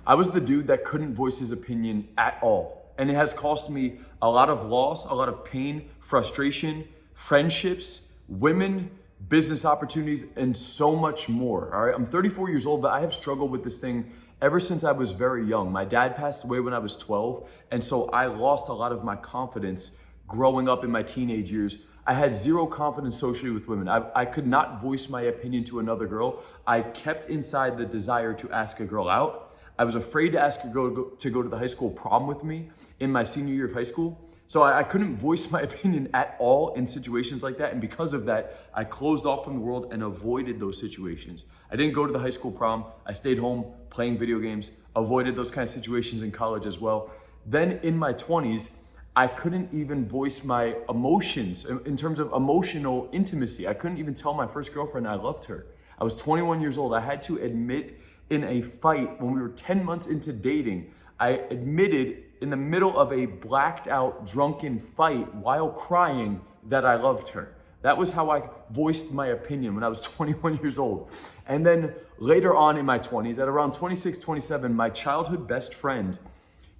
I was the dude that couldn't voice his opinion at all. And it has cost me a lot of loss, a lot of pain, frustration, friendships, women, business opportunities, and so much more. All right, I'm 34 years old, but I have struggled with this thing ever since I was very young. My dad passed away when I was 12, and so I lost a lot of my confidence growing up in my teenage years. I had zero confidence socially with women. I could not voice my opinion to another girl. I kept inside the desire to ask a girl out. I was afraid to ask a girl to go to the high school prom with me in my senior year of high school. So I couldn't voice my opinion at all in situations like that. And because of that, I closed off from the world and avoided those situations. I didn't go to the high school prom. I stayed home playing video games, avoided those kind of situations in college as well. Then in my 20s, I couldn't even voice my emotions in terms of emotional intimacy. I couldn't even tell my first girlfriend I loved her. I was 21 years old. I had to admit in a fight when we were 10 months into dating, I admitted in the middle of a blacked out, drunken fight while crying that I loved her. That was how I voiced my opinion when I was 21 years old. And then later on in my 20s, at around 26, 27, my childhood best friend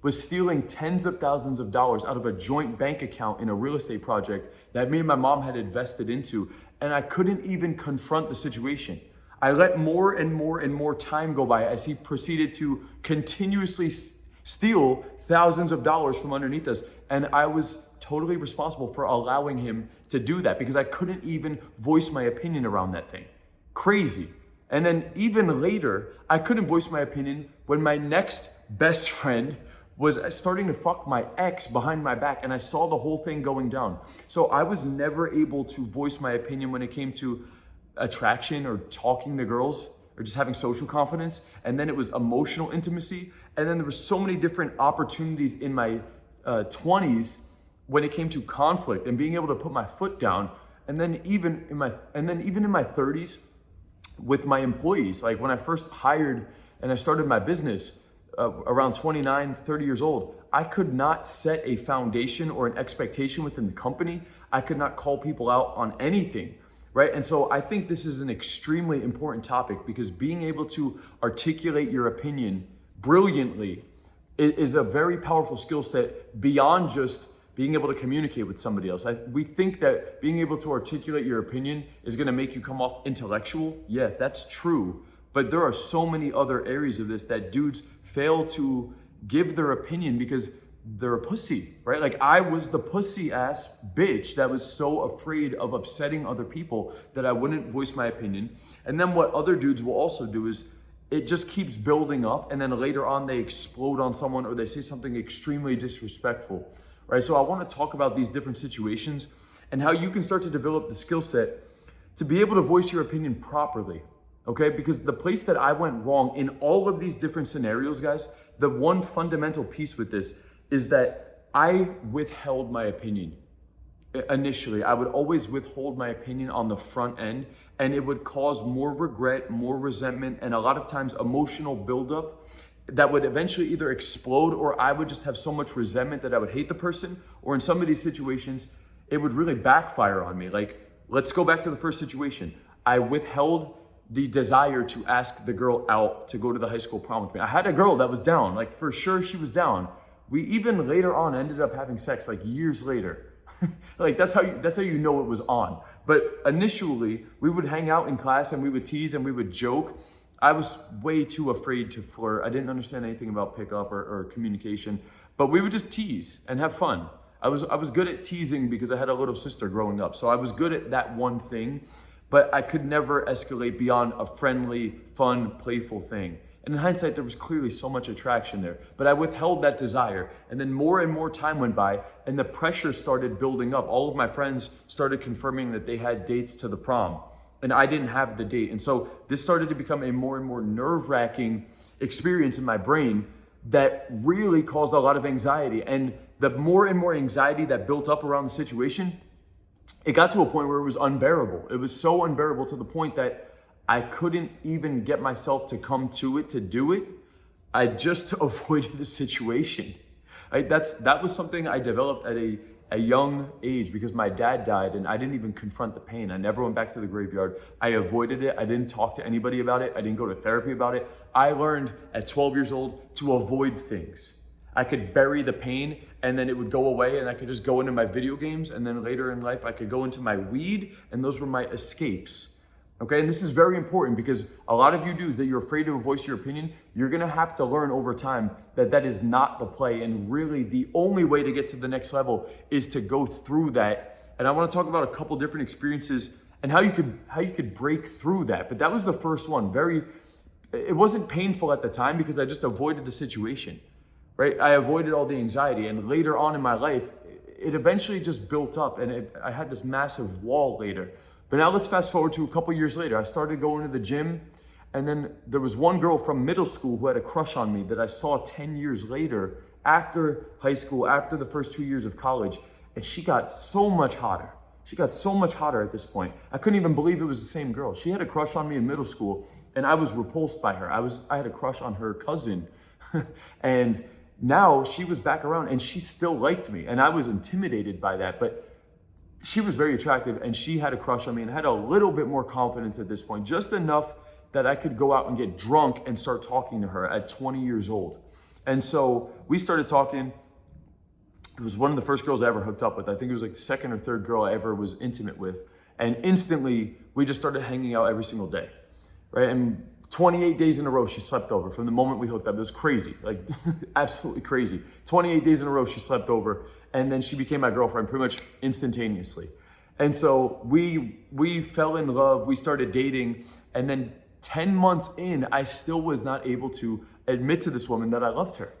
was stealing tens of thousands of dollars out of a joint bank account in a real estate project that me and my mom had invested into. And I couldn't even confront the situation. I let more and more and more time go by as he proceeded to continuously steal thousands of dollars from underneath us. And I was totally responsible for allowing him to do that because I couldn't even voice my opinion around that thing. Crazy. And then even later, I couldn't voice my opinion when my next best friend was starting to fuck my ex behind my back, and I saw the whole thing going down. So I was never able to voice my opinion when it came to attraction or talking to girls or just having social confidence. And then it was emotional intimacy. And then there were so many different opportunities in my 20s when it came to conflict and being able to put my foot down. And then even in my 30s with my employees, like when I first hired and I started my business around 29, 30 years old, I could not set a foundation or an expectation within the company. I could not call people out on anything. Right? And so I think this is an extremely important topic because being able to articulate your opinion brilliantly is a very powerful skill set beyond just being able to communicate with somebody else. We think that being able to articulate your opinion is going to make you come off intellectual. Yeah, that's true. But there are so many other areas of this that dudes fail to give their opinion because they're a pussy, right? Like I was the pussy ass bitch that was so afraid of upsetting other people that I wouldn't voice my opinion. And then what other dudes will also do is it just keeps building up and then later on they explode on someone or they say something extremely disrespectful, right? So I want to talk about these different situations and how you can start to develop the skill set to be able to voice your opinion properly, okay? Because the place that I went wrong in all of these different scenarios, guys, the one fundamental piece with this is that I withheld my opinion. Initially, I would always withhold my opinion on the front end, and it would cause more regret, more resentment, and a lot of times emotional buildup that would eventually either explode or I would just have so much resentment that I would hate the person, or in some of these situations, it would really backfire on me. Like, let's go back to the first situation. I withheld the desire to ask the girl out to go to the high school prom with me. I had a girl that was down, like for sure she was down. We even later on ended up having sex like years later. Like that's how you know it was on. But initially we would hang out in class and we would tease and we would joke. I was way too afraid to flirt. I didn't understand anything about pickup or communication, but we would just tease and have fun. I was good at teasing because I had a little sister growing up. So I was good at that one thing, but I could never escalate beyond a friendly, fun, playful thing. And in hindsight, there was clearly so much attraction there, but I withheld that desire. And then more and more time went by and the pressure started building up. All of my friends started confirming that they had dates to the prom and I didn't have the date. And so this started to become a more and more nerve-wracking experience in my brain that really caused a lot of anxiety. And the more and more anxiety that built up around the situation, it got to a point where it was unbearable. It was so unbearable to the point that I couldn't even get myself to come to it, to do it. I just avoided the situation. That was something I developed at a a young age, because my dad died and I didn't even confront the pain. I never went back to the graveyard. I avoided it. I didn't talk to anybody about it. I didn't go to therapy about it. I learned at 12 years old to avoid things. I could bury the pain and then it would go away, and I could just go into my video games, and then later in life I could go into my weed, and those were my escapes. Okay, and this is very important because a lot of you dudes that you're afraid to voice your opinion, you're gonna have to learn over time that that is not the play, and really the only way to get to the next level is to go through that. And I wanna talk about a couple different experiences and how you could break through that. But that was the first one. It wasn't painful at the time because I just avoided the situation, right? I avoided all the anxiety, and later on in my life, it eventually just built up, and I had this massive wall later. But now let's fast forward to a couple years later. I started going to the gym, and then there was one girl from middle school who had a crush on me that I saw 10 years later, after high school, after the first 2 years of college, and she got so much hotter. She got so much hotter at this point. I couldn't even believe it was the same girl. She had a crush on me in middle school, and I was repulsed by her. I had a crush on her cousin, and now she was back around, and she still liked me, and I was intimidated by that, but she was very attractive, and she had a crush on me, and I had a little bit more confidence at this point, just enough that I could go out and get drunk and start talking to her at 20 years old. And so we started talking. It was one of the first girls I ever hooked up with. I think it was like the second or third girl I ever was intimate with. And instantly, we just started hanging out every single day, right? And 28 days in a row, she slept over from the moment we hooked up. It was crazy, like absolutely crazy. 28 days in a row, she slept over, and then she became my girlfriend pretty much instantaneously. And so we fell in love, we started dating, and then 10 months in, I still was not able to admit to this woman that I loved her.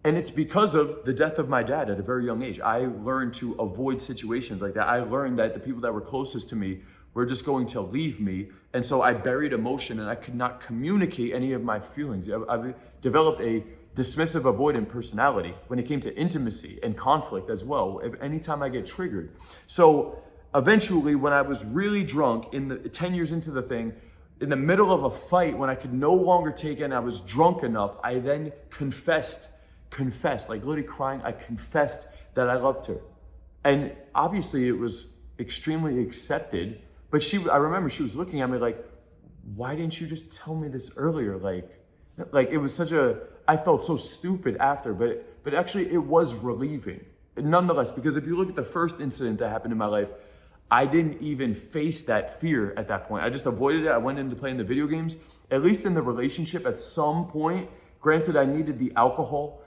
And it's because of the death of my dad at a very young age. I learned to avoid situations like that. I learned that the people that were closest to me were just going to leave me. And so I buried emotion, and I could not communicate any of my feelings. I developed a dismissive, avoidant personality when it came to intimacy and conflict as well, anytime I get triggered. So eventually, when I was really drunk, 10 years into the thing, in the middle of a fight, when I could no longer take it and I was drunk enough, I then confessed, like literally crying, I confessed that I loved her. And obviously it was extremely accepted, but I remember she was looking at me like, why didn't you just tell me this earlier? Like it was I felt so stupid after, but actually it was relieving. Nonetheless, because if you look at the first incident that happened in my life, I didn't even face that fear at that point. I just avoided it. I went into playing the video games. At least in the relationship, at some point, granted I needed the alcohol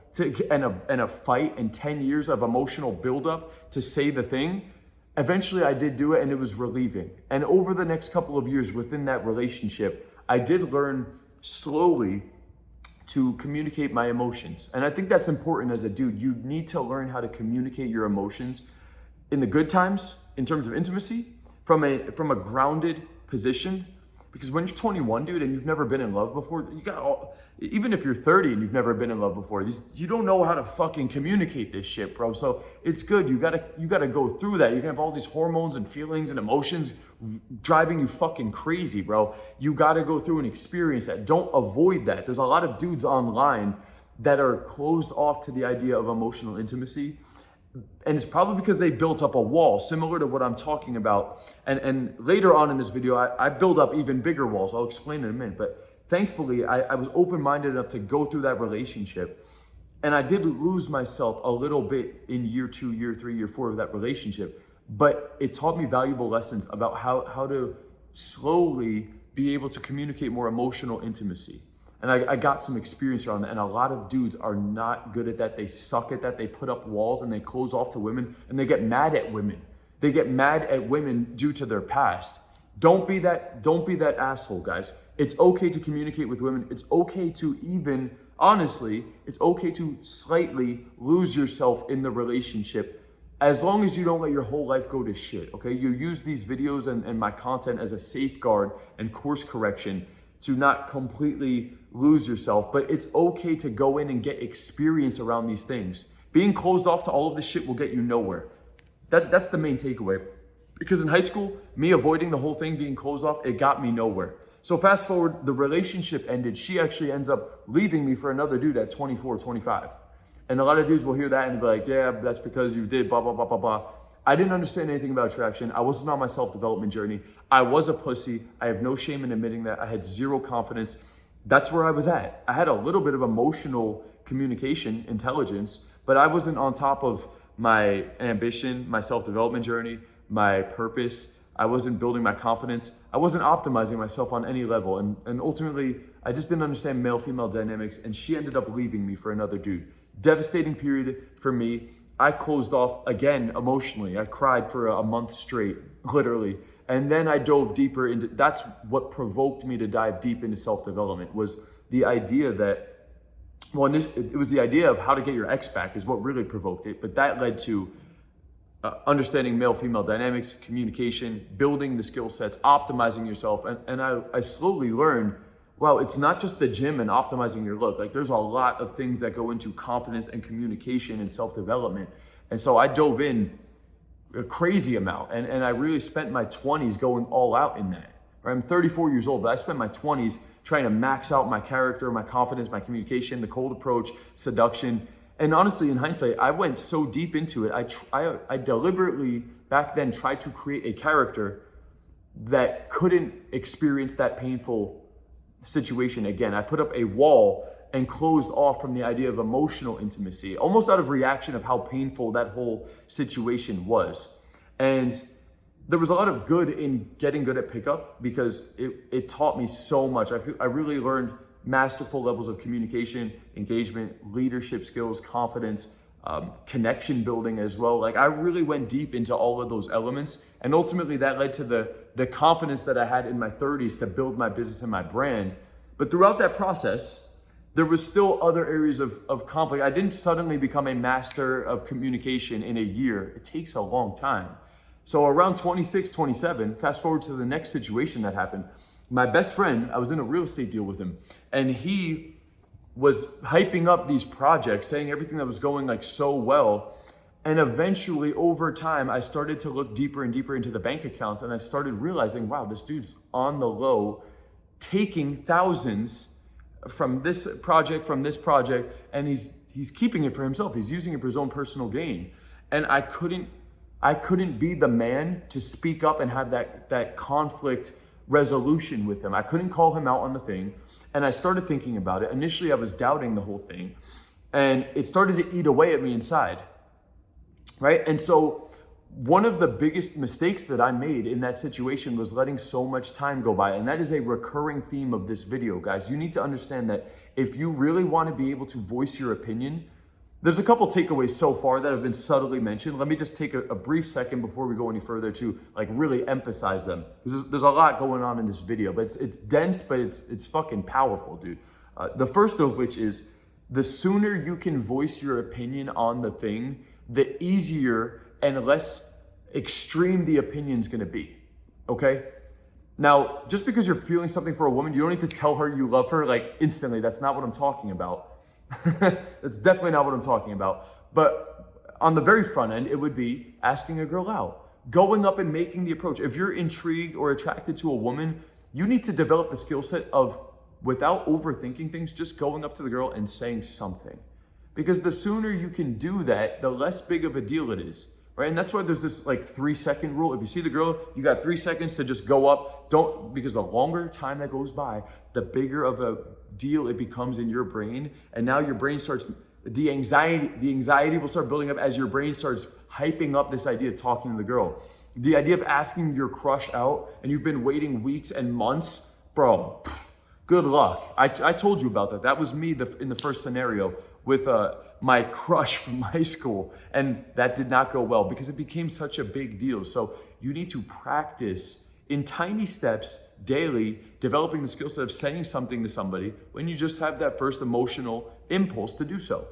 and a fight and 10 years of emotional buildup to say the thing. Eventually I did do it, and it was relieving. And over the next couple of years within that relationship, I did learn slowly to communicate my emotions. And I think that's important as a dude. You need to learn how to communicate your emotions in the good times, in terms of intimacy, from a grounded position. Because when you're 21, dude, and you've never been in love before, even if you're 30 and you've never been in love before, you don't know how to fucking communicate this shit, bro. So it's good. You gotta go through that. You're gonna have all these hormones and feelings and emotions driving you fucking crazy, bro. You gotta go through and experience that. Don't avoid that. There's a lot of dudes online that are closed off to the idea of emotional intimacy. And it's probably because they built up a wall similar to what I'm talking about. And later on in this video, I build up even bigger walls. I'll explain in a minute. But thankfully, I was open-minded enough to go through that relationship. And I did lose myself a little bit in year 2, year 3, year 4 of that relationship. But it taught me valuable lessons about how to slowly be able to communicate more emotional intimacy. And I got some experience around that, and a lot of dudes are not good at that. They suck at that. They put up walls and they close off to women, and they get mad at women. They get mad at women due to their past. Don't be that asshole, guys. It's okay to communicate with women. It's okay to honestly, it's okay to slightly lose yourself in the relationship, as long as you don't let your whole life go to shit, okay? You use these videos and my content as a safeguard and course correction to not completely lose yourself, but it's okay to go in and get experience around these things. Being closed off to all of this shit will get you nowhere. That's the main takeaway. Because in high school, me avoiding the whole thing, being closed off, it got me nowhere. So fast forward, the relationship ended. She actually ends up leaving me for another dude at 24, 25. And a lot of dudes will hear that and be like, yeah, that's because you did blah, blah, blah, blah, blah. I didn't understand anything about attraction. I wasn't on my self-development journey. I was a pussy. I have no shame in admitting that. I had zero confidence. That's where I was at. I had a little bit of emotional communication intelligence, but I wasn't on top of my ambition, my self-development journey, my purpose. I wasn't building my confidence. I wasn't optimizing myself on any level. And ultimately, I just didn't understand male-female dynamics, and she ended up leaving me for another dude. Devastating period for me. I closed off again emotionally. I cried for a month straight, literally. And then I dove deeper into, that's what provoked me to dive deep into self-development, was the idea that, well, it was the idea of how to get your ex back is what really provoked it. But that led to understanding male-female dynamics, communication, building the skill sets, optimizing yourself. And I slowly learned, wow, it's not just the gym and optimizing your look. Like, there's a lot of things that go into confidence and communication and self-development. And so I dove in a crazy amount. And I really spent my 20s going all out in that. Right? I'm 34 years old, but I spent my 20s trying to max out my character, my confidence, my communication, the cold approach, seduction. And honestly, in hindsight, I went so deep into it. I deliberately back then tried to create a character that couldn't experience that painful situation again. I put up a wall and closed off from the idea of emotional intimacy, almost out of reaction of how painful that whole situation was. And there was a lot of good in getting good at pickup because it taught me so much. I really learned masterful levels of communication, engagement, leadership skills, confidence, connection building as well. Like, I really went deep into all of those elements. And ultimately that led to the confidence that I had in my 30s to build my business and my brand. But throughout that process, there was still other areas of conflict. I didn't suddenly become a master of communication in a year. It takes a long time. So around 26, 27, fast forward to the next situation that happened. My best friend, I was in a real estate deal with him, and he was hyping up these projects, saying everything that was going like so well. And eventually over time, I started to look deeper and deeper into the bank accounts, and I started realizing, wow, this dude's on the low, taking thousands from this project, and he's keeping it for himself. He's using it for his own personal gain. And I couldn't be the man to speak up and have that conflict resolution with him. I couldn't call him out on the thing. And I started thinking about it. Initially, I was doubting the whole thing, and it started to eat away at me inside, right? And so one of the biggest mistakes that I made in that situation was letting so much time go by. And that is a recurring theme of this video, guys. You need to understand that if you really want to be able to voice your opinion, there's a couple takeaways so far that have been subtly mentioned. Let me just take a brief second before we go any further to like really emphasize them. There's a lot going on in this video, but it's dense, but it's fucking powerful, dude. The first of which is, the sooner you can voice your opinion on the thing, the easier and less extreme the opinion's gonna be, okay? Now, just because you're feeling something for a woman, you don't need to tell her you love her like instantly. That's not what I'm talking about. That's definitely not what I'm talking about. But on the very front end, it would be asking a girl out, going up and making the approach. If you're intrigued or attracted to a woman, you need to develop the skill set of, without overthinking things, just going up to the girl and saying something. Because the sooner you can do that, the less big of a deal it is, right? And that's why there's this like 3-second rule. If you see the girl, you got 3 seconds to just go up. Because the longer time that goes by, the bigger of a deal it becomes in your brain. And now your brain starts, the anxiety will start building up as your brain starts hyping up this idea of talking to the girl. The idea of asking your crush out, and you've been waiting weeks and months, bro, good luck. I told you about that. That was me in the first scenario with my crush from high school. And that did not go well because it became such a big deal. So you need to practice in tiny steps daily, developing the skill set of saying something to somebody when you just have that first emotional impulse to do so,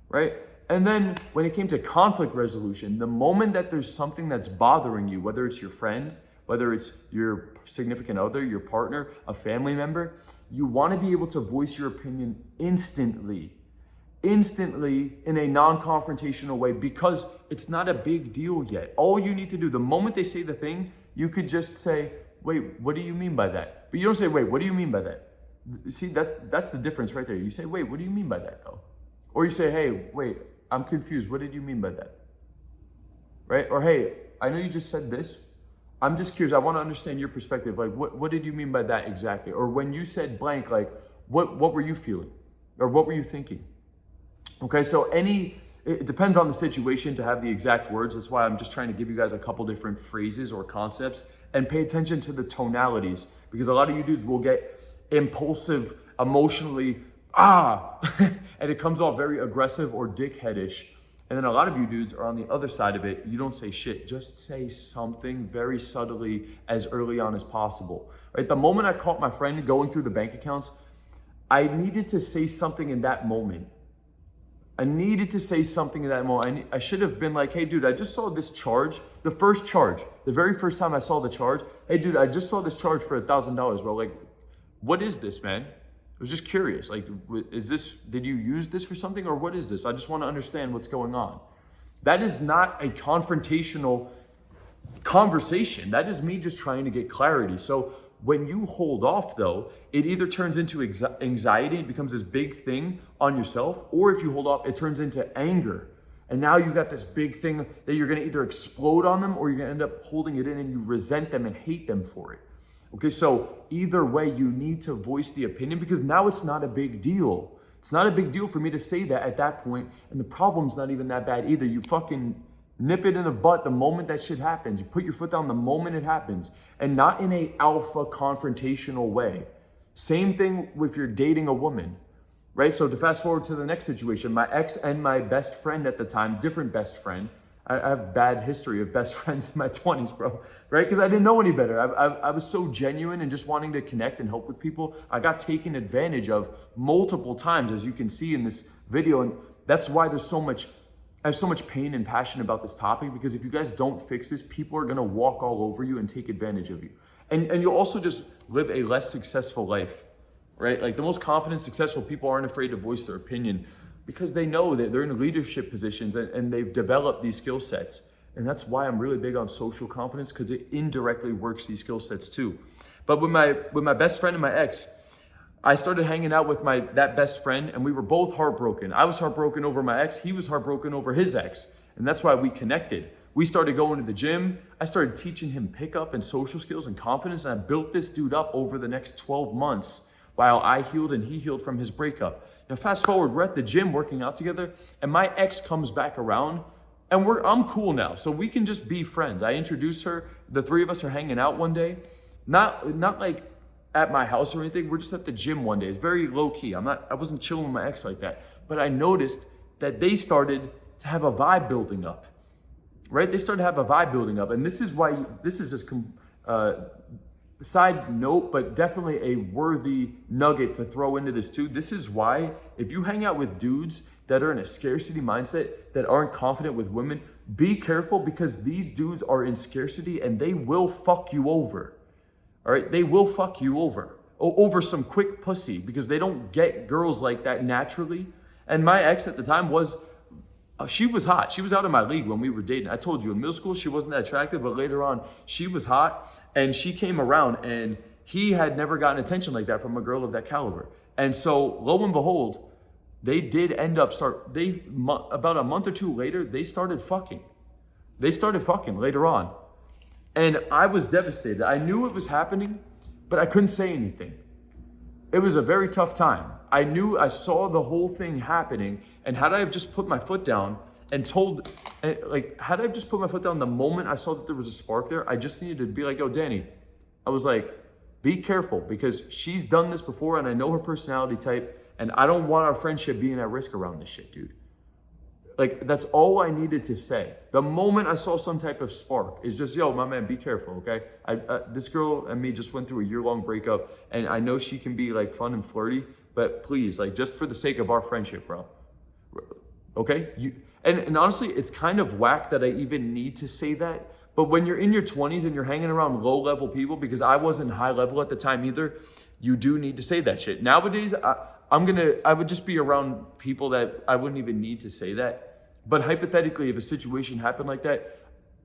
right? And then when it came to conflict resolution, the moment that there's something that's bothering you, whether it's your friend, whether it's your significant other, your partner, a family member, you want to be able to voice your opinion instantly in a non-confrontational way, because it's not a big deal yet. All you need to do, the moment they say the thing, you could just say, wait, what do you mean by that? But you don't say, wait, what do you mean by that? See, that's the difference right there. You say, wait, what do you mean by that though? Or you say, hey, wait, I'm confused. What did you mean by that? Right? Or, hey, I know you just said this. I'm just curious. I want to understand your perspective. Like, what did you mean by that exactly? Or when you said blank, like, what were you feeling? Or what were you thinking? Okay, so it depends on the situation to have the exact words. That's why I'm just trying to give you guys a couple different phrases or concepts, and pay attention to the tonalities, because a lot of you dudes will get impulsive, emotionally, and it comes off very aggressive or dickheadish. And then a lot of you dudes are on the other side of it. You don't say shit. Just say something very subtly as early on as possible. Right? The moment I caught my friend going through the bank accounts, I needed to say something in that moment. I should have been like, hey, dude, I just saw this charge. The first charge, the very first time I saw the charge. Hey, dude, I just saw this charge for $1,000, bro. Like, what is this, man? I was just curious. Like, did you use this for something, or what is this? I just want to understand what's going on. That is not a confrontational conversation. That is me just trying to get clarity. So when you hold off, though, it either turns into anxiety, it becomes this big thing on yourself, or if you hold off, it turns into anger. And now you got this big thing that you're gonna either explode on them, or you're gonna end up holding it in and you resent them and hate them for it. Okay, so either way, you need to voice the opinion, because now it's not a big deal. It's not a big deal for me to say that at that point, and the problem's not even that bad either. You fucking nip it in the butt the moment that shit happens. You put your foot down the moment it happens, and not in a alpha confrontational way. Same thing if you're dating a woman, right? So to fast forward to the next situation, my ex and my best friend at the time, different best friend. I have bad history of best friends in my 20s, bro, right? Because I didn't know any better. I was so genuine and just wanting to connect and help with people. I got taken advantage of multiple times, as you can see in this video. And that's why I have so much pain and passion about this topic, because if you guys don't fix this, people are gonna walk all over you and take advantage of you. And you'll also just live a less successful life, right? Like, the most confident, successful people aren't afraid to voice their opinion, because they know that they're in leadership positions and they've developed these skill sets. And that's why I'm really big on social confidence, because it indirectly works these skill sets too. But with my best friend and my ex, I started hanging out with that best friend, and we were both heartbroken. I was heartbroken over my ex. He was heartbroken over his ex. And that's why we connected. We started going to the gym. I started teaching him pickup and social skills and confidence. And I built this dude up over the next 12 months while I healed and he healed from his breakup. Now, fast forward, we're at the gym working out together, and my ex comes back around, and I'm cool now. So we can just be friends. I introduced her. The three of us are hanging out one day. Not like at my house or anything. We're just at the gym one day. It's very low key. I wasn't chilling with my ex like that. But I noticed that they started to have a vibe building up, right? They started to have a vibe building up. And this is why, this is just side note, but definitely a worthy nugget to throw into this too. This is why, if you hang out with dudes that are in a scarcity mindset, that aren't confident with women, be careful, because these dudes are in scarcity and they will fuck you over. All right, they will fuck you over some quick pussy, because they don't get girls like that naturally. And my ex at the time she was hot. She was out of my league when we were dating. I told you, in middle school, she wasn't that attractive, but later on, she was hot, and she came around, and he had never gotten attention like that from a girl of that caliber. And so, lo and behold, they did end up about a month or two later, they started fucking. They started fucking later on. And I was devastated. I knew it was happening, but I couldn't say anything. It was a very tough time. I saw the whole thing happening, and had I have just put my foot down and had I just put my foot down the moment I saw that there was a spark there, I just needed to be like, yo, Danny, I was like, be careful, because she's done this before, and I know her personality type, and I don't want our friendship being at risk around this shit, dude. Like, that's all I needed to say. The moment I saw some type of spark is just, yo, my man, be careful, okay? This girl and me just went through a year-long breakup, and I know she can be like fun and flirty, but please, like, just for the sake of our friendship, bro, okay? And honestly, it's kind of whack that I even need to say that, but when you're in your 20s and you're hanging around low-level people, because I wasn't high-level at the time either, you do need to say that shit. Nowadays, I would just be around people that I wouldn't even need to say that. But hypothetically, if a situation happened like that,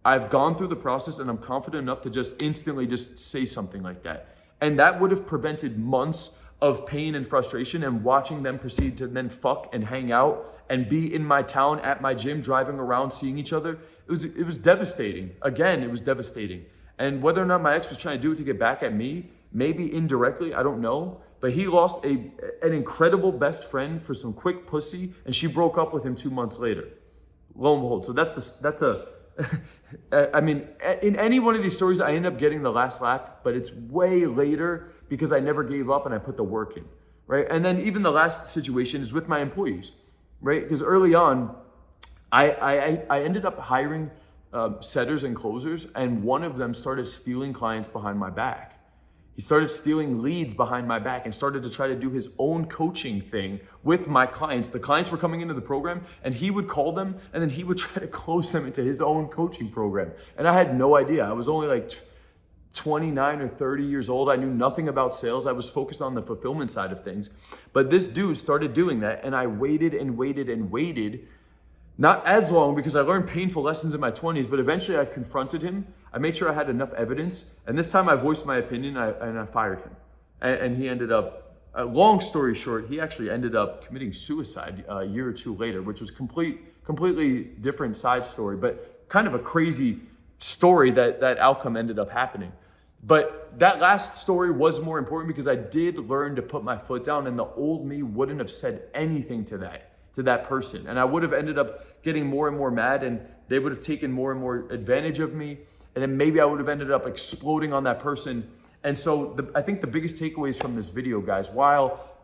I've gone through the process and I'm confident enough to just instantly just say something like that. And that would have prevented months of pain and frustration, and watching them proceed to then fuck and hang out and be in my town at my gym, driving around, seeing each other, it was devastating. Again, it was devastating. And whether or not my ex was trying to do it to get back at me, maybe indirectly, I don't know. But he lost an incredible best friend for some quick pussy, and she broke up with him 2 months later. Lo and behold. So I mean, in any one of these stories, I end up getting the last laugh, but it's way later because I never gave up and I put the work in, right? And then even the last situation is with my employees, right? Because early on, I ended up hiring setters and closers, and one of them started stealing clients behind my back. He started stealing leads behind my back and started to try to do his own coaching thing with my clients. The clients were coming into the program and he would call them and then he would try to close them into his own coaching program. And I had no idea. I was only like 29 or 30 years old. I knew nothing about sales. I was focused on the fulfillment side of things. But this dude started doing that, and I waited and waited and waited. Not as long, because I learned painful lessons in my 20s, but eventually I confronted him. I made sure I had enough evidence. And this time I voiced my opinion and I fired him. And he ended up, long story short, he actually ended up committing suicide a year or two later, which was completely different side story, but kind of a crazy story that outcome ended up happening. But that last story was more important because I did learn to put my foot down, and the old me wouldn't have said anything to that person. And I would have ended up getting more and more mad, and they would have taken more and more advantage of me. And then maybe I would have ended up exploding on that person. And so I think the biggest takeaways from this video, guys,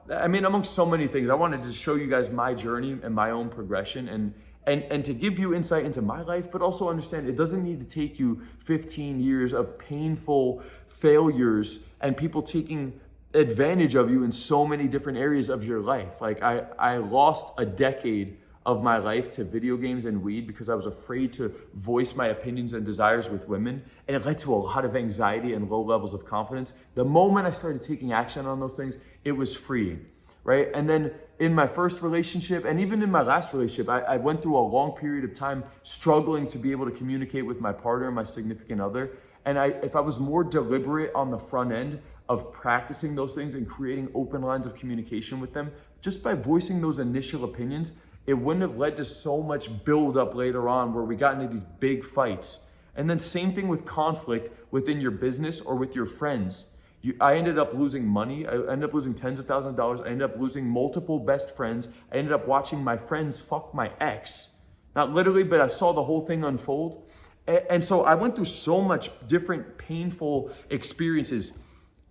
amongst so many things, I wanted to show you guys my journey and my own progression and to give you insight into my life, but also understand it doesn't need to take you 15 years of painful failures and people taking advantage of you in so many different areas of your life. Like I lost a decade of my life to video games and weed because I was afraid to voice my opinions and desires with women. And it led to a lot of anxiety and low levels of confidence. The moment I started taking action on those things, it was freeing, right? And then in my first relationship, and even in my last relationship, I went through a long period of time struggling to be able to communicate with my partner, my significant other. And if I was more deliberate on the front end of practicing those things and creating open lines of communication with them, just by voicing those initial opinions, it wouldn't have led to so much buildup later on where we got into these big fights. And then same thing with conflict within your business or with your friends. I ended up losing money. I ended up losing tens of thousands of dollars. I ended up losing multiple best friends. I ended up watching my friends fuck my ex. Not literally, but I saw the whole thing unfold. And so I went through so much different painful experiences.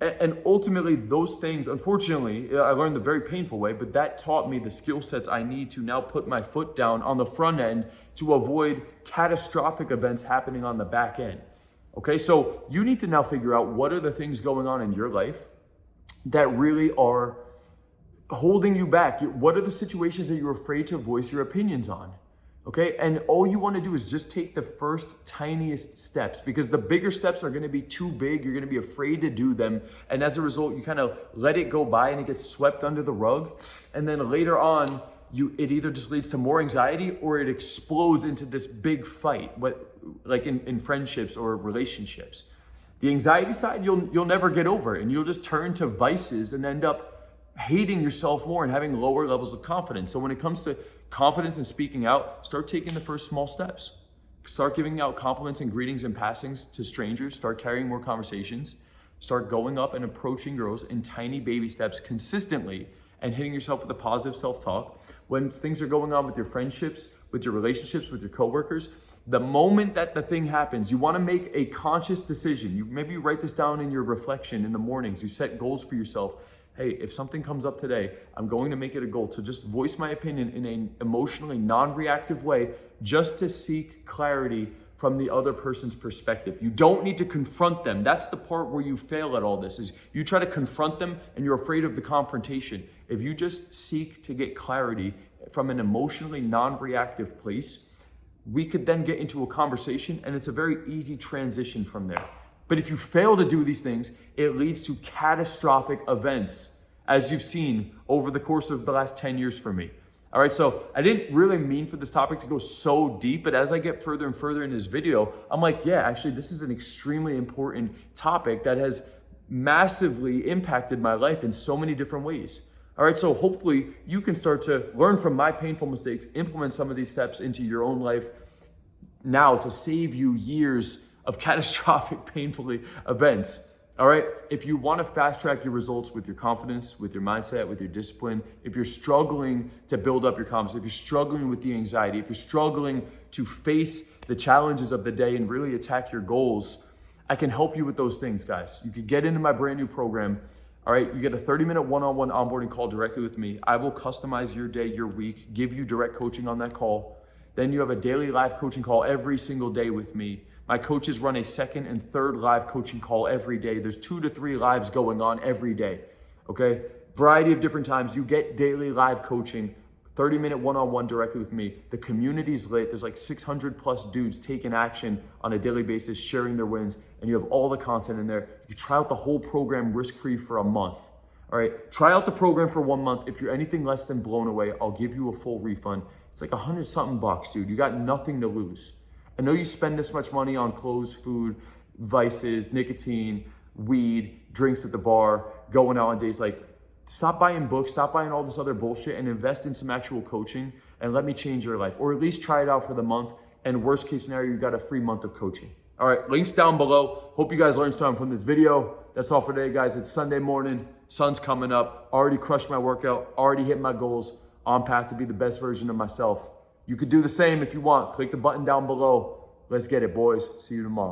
And ultimately those things, unfortunately, I learned the very painful way, but that taught me the skill sets I need to now put my foot down on the front end to avoid catastrophic events happening on the back end. Okay, so you need to now figure out what are the things going on in your life that really are holding you back. What are the situations that you're afraid to voice your opinions on? Okay, and all you want to do is just take the first tiniest steps, because the bigger steps are going to be too big. You're going to be afraid to do them. And as a result, you kind of let it go by and it gets swept under the rug. And then later on, it either just leads to more anxiety or it explodes into this big fight, like in friendships or relationships. The anxiety side, you'll never get over, and you'll just turn to vices and end up hating yourself more and having lower levels of confidence. So when it comes to confidence and speaking out, start taking the first small steps. Start giving out compliments and greetings and passings to strangers. Start carrying more conversations. Start going up and approaching girls in tiny baby steps consistently and hitting yourself with a positive self-talk. When things are going on with your friendships, with your relationships, with your coworkers, the moment that the thing happens, you want to make a conscious decision. Maybe you write this down in your reflection in the mornings. You set goals for yourself. Hey, if something comes up today, I'm going to make it a goal to just voice my opinion in an emotionally non-reactive way, just to seek clarity from the other person's perspective. You don't need to confront them. That's the part where you fail at all this, is you try to confront them and you're afraid of the confrontation. If you just seek to get clarity from an emotionally non-reactive place, we could then get into a conversation, and it's a very easy transition from there. But if you fail to do these things, it leads to catastrophic events, as you've seen over the course of the last 10 years for me. All right, so I didn't really mean for this topic to go so deep, but as I get further and further in this video, I'm like, yeah, actually, this is an extremely important topic that has massively impacted my life in so many different ways. All right, so hopefully you can start to learn from my painful mistakes, implement some of these steps into your own life now to save you years of catastrophic, painfully events. All right, if you want to fast track your results with your confidence, with your mindset, with your discipline, if you're struggling to build up your confidence, if you're struggling with the anxiety, if you're struggling to face the challenges of the day and really attack your goals, I can help you with those things, guys. You can get into my brand new program. All right, you get a 30-minute one-on-one onboarding call directly with me. I will customize your day, your week, give you direct coaching on that call. Then you have a daily live coaching call every single day with me. My coaches run a second and third live coaching call every day. There's 2 to 3 lives going on every day, okay? Variety of different times. You get daily live coaching, 30-minute one-on-one directly with me. The community's lit. There's like 600 plus dudes taking action on a daily basis, sharing their wins, and you have all the content in there. You try out the whole program risk-free for a month. All right, try out the program for 1 month. If you're anything less than blown away, I'll give you a full refund. It's like $100-something, dude. You got nothing to lose. I know you spend this much money on clothes, food, vices, nicotine, weed, drinks at the bar, going out on dates. Like, stop buying books, stop buying all this other bullshit and invest in some actual coaching and let me change your life. Or at least try it out for the month. And worst case scenario, you got a free month of coaching. All right, links down below. Hope you guys learned something from this video. That's all for today, guys. It's Sunday morning. Sun's coming up. Already crushed my workout. Already hit my goals. On path to be the best version of myself. You could do the same if you want. Click the button down below. Let's get it, boys. See you tomorrow.